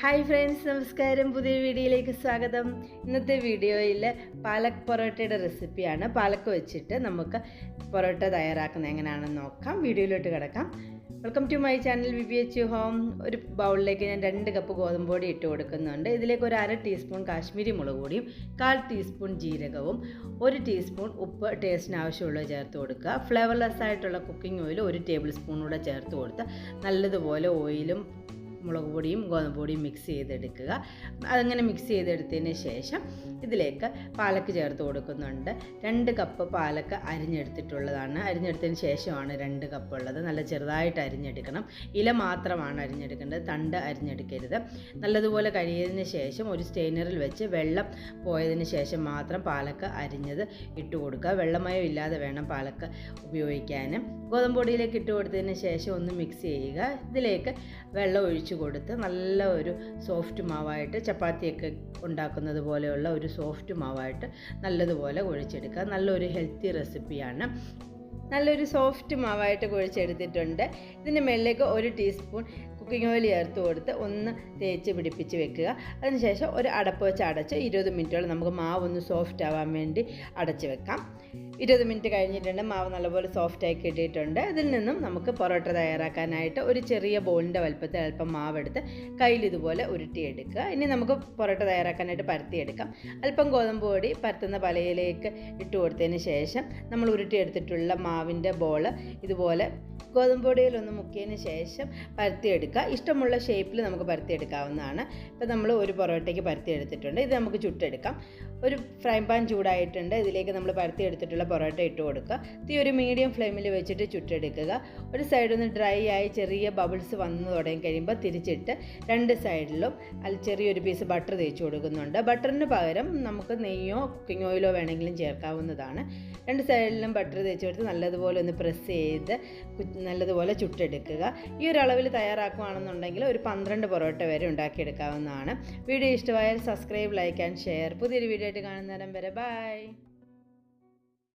Hi friends, നമസ്കാരം. പുതിയൊരു വീഡിയോയിലേക്ക് സ്വാഗതം. ഇന്നത്തെ വീഡിയോയിൽ പാലക് പൊറോട്ടയുടെ റെസിപ്പിയാണ്. പാലക്ക് വെച്ചിട്ട് നമുക്ക് പൊറോട്ട തയ്യാറാക്കുന്നത് എങ്ങനെയാണെന്ന് നോക്കാം. വീഡിയോയിലോട്ട് കിടക്കാം. Welcome to my channel VBH home. ഒരു ബൗളിലേക്ക് ഞാൻ 2 കപ്പ് ഗോതമ്പ് പൊടി ഇട്ട് കൊടുക്കുന്നുണ്ട്. ഇതിലേക്ക് ഒരു 1/2 ടീസ്പൂൺ കാശ്മീരി മുളക് പൊടിയും 1/4 ടീസ്പൂൺ ജീരകവും 1 ടീസ്പൂൺ ഉപ്പ് ടേസ്റ്റിന് ആവശ്യമുള്ളത് ചേർത്ത് കൊടുക്കുക. ഫ്ലേവർലെസ് ആയിട്ടുള്ള കുക്കിംഗ് ഓയിൽ 1 ടേബിൾ സ്പൂൺ കൂടെ ചേർത്ത് കൊടുത്ത് നല്ലതുപോലെ ഓയിലും മുളക് പൊടിയും ഗോതമ്പ് പൊടിയും മിക്സ് ചെയ്തെടുക്കുക. അതങ്ങനെ മിക്സ് ചെയ്തെടുത്തതിന് ശേഷം ഇതിലേക്ക് പാലക്ക് ചേർത്ത് കൊടുക്കുന്നുണ്ട്. 2 കപ്പ് പാലക്ക് അരിഞ്ഞെടുത്തിട്ടുള്ളതാണ്. അരിഞ്ഞെടുത്തതിന് ശേഷമാണ് 2 കപ്പ് ഉള്ളത്. നല്ല ചെറുതായിട്ട് അരിഞ്ഞെടുക്കണം. ഇല മാത്രമാണ് അരിഞ്ഞെടുക്കേണ്ടത്, തണ്ട് അരിഞ്ഞെടുക്കരുത്. നല്ലതുപോലെ കഴുകിയതിന് ശേഷം ഒരു സ്റ്റെയിനറിൽ വെച്ച് വെള്ളം പോയതിന് ശേഷം മാത്രം പാലക്ക് അരിഞ്ഞത് ഇട്ട് കൊടുക്കുക. വെള്ളമയം ഇല്ലാതെ വേണം പാലക്ക് ഉപയോഗിക്കാൻ. ഗോതമ്പ് പൊടിയിലേക്ക് ഇട്ട് കൊടുത്തതിന് ശേഷം ഒന്ന് മിക്സ് ചെയ്യുക. ഇതിലേക്ക് വെള്ളം ഒഴിച്ച് കൊടുത്ത് നല്ല ഒരു സോഫ്റ്റ് മാവായിട്ട്, ചപ്പാത്തിയൊക്കെ ഉണ്ടാക്കുന്നത് പോലെയുള്ള ഒരു സോഫ്റ്റ് മാവായിട്ട് നല്ലതുപോലെ കുഴച്ചെടുക്കുക. നല്ലൊരു ഹെൽത്തി റെസിപ്പിയാണ്. നല്ലൊരു സോഫ്റ്റ് മാവായിട്ട് കുഴച്ചെടുത്തിട്ടുണ്ട്. ഇതിൻ്റെ മേളിലേക്ക് 1 ടീസ്പൂൺ കുക്കിംഗ് ഓയിൽ ചേർത്ത് കൊടുത്ത് ഒന്ന് തേച്ച് പിടിപ്പിച്ച് വെക്കുക. അതിനുശേഷം ഒരു അടപ്പ് വെച്ച് അടച്ച് 20 മിനിറ്റോളം നമുക്ക് മാവ് ഒന്ന് സോഫ്റ്റ് ആവാൻ വേണ്ടി അടച്ച് വെക്കാം. 20 മിനിറ്റ് കഴിഞ്ഞിട്ടുണ്ട്. മാവ് നല്ലപോലെ സോഫ്റ്റായി കിട്ടിയിട്ടുണ്ട്. ഇതിൽ നിന്നും നമുക്ക് പൊറോട്ട തയ്യാറാക്കാനായിട്ട് ഒരു ചെറിയ ബോളിൻ്റെ വലുപ്പത്തിൽ അല്പം മാവെടുത്ത് കയ്യിൽ ഇതുപോലെ ഉരുട്ടിയെടുക്കുക. ഇനി നമുക്ക് പൊറോട്ട തയ്യാറാക്കാനായിട്ട് പരത്തിയെടുക്കാം. അല്പം ഗോതമ്പ് പൊടി പരത്തുന്ന പലയിലേക്ക് ഇട്ട് കൊടുത്തതിന് ശേഷം നമ്മൾ ഉരുട്ടിയെടുത്തിട്ടുള്ള മാവിൻ്റെ ബോള് ഇതുപോലെ ഗോതമ്പ് പൊടിയിലൊന്ന് മുക്കിയതിന് ശേഷം പരത്തിയെടുക്കുക. ഇഷ്ടമുള്ള ഷേപ്പിൽ നമുക്ക് പരത്തിയെടുക്കാവുന്നതാണ്. ഇപ്പോൾ നമ്മൾ ഒരു പൊറോട്ടയ്ക്ക് പരത്തിയെടുത്തിട്ടുണ്ട്. ഇത് നമുക്ക് ചുട്ടെടുക്കാം. ഒരു ഫ്രൈ പാൻ ചൂടായിട്ടുണ്ട്. ഇതിലേക്ക് നമ്മൾ പരത്തിയെടുത്തിട്ടുള്ള പൊറോട്ട ഇട്ട് കൊടുക്കുക. തീ ഒരു മീഡിയം ഫ്ലെയിമിൽ വെച്ചിട്ട് ചുട്ടെടുക്കുക. ഒരു സൈഡൊന്ന് ഡ്രൈ ആയി ചെറിയ ബബിൾസ് വന്ന് തുടങ്ങി കഴിയുമ്പോൾ തിരിച്ചിട്ട് 2 സൈഡിലും ചെറിയൊരു പീസ് ബട്ടർ തേച്ച് കൊടുക്കുന്നുണ്ട്. ബട്ടറിന് പകരം നമുക്ക് നെയ്യോ കുക്കിംഗ് ഓയിലോ വേണമെങ്കിലും ചേർക്കാവുന്നതാണ്. 2 സൈഡിലും ബട്ടർ തേച്ച് കൊടുത്ത് നല്ലതുപോലെ ഒന്ന് പ്രസ് ചെയ്ത് നല്ലതുപോലെ ചുട്ടെടുക്കുക. ഈ ഒരു അളവിൽ തയ്യാറാക്കുകയാണെന്നുണ്ടെങ്കിൽ ഒരു 12 പൊറോട്ട വരെ ഉണ്ടാക്കിയെടുക്കാവുന്നതാണ്. വീഡിയോ ഇഷ്ടമായാൽ സബ്സ്ക്രൈബ്, ലൈക്ക് ആൻഡ് ഷെയർ. പുതിയൊരു വീഡിയോ ആയിട്ട് കാണുന്നേരം വരെ ബൈ.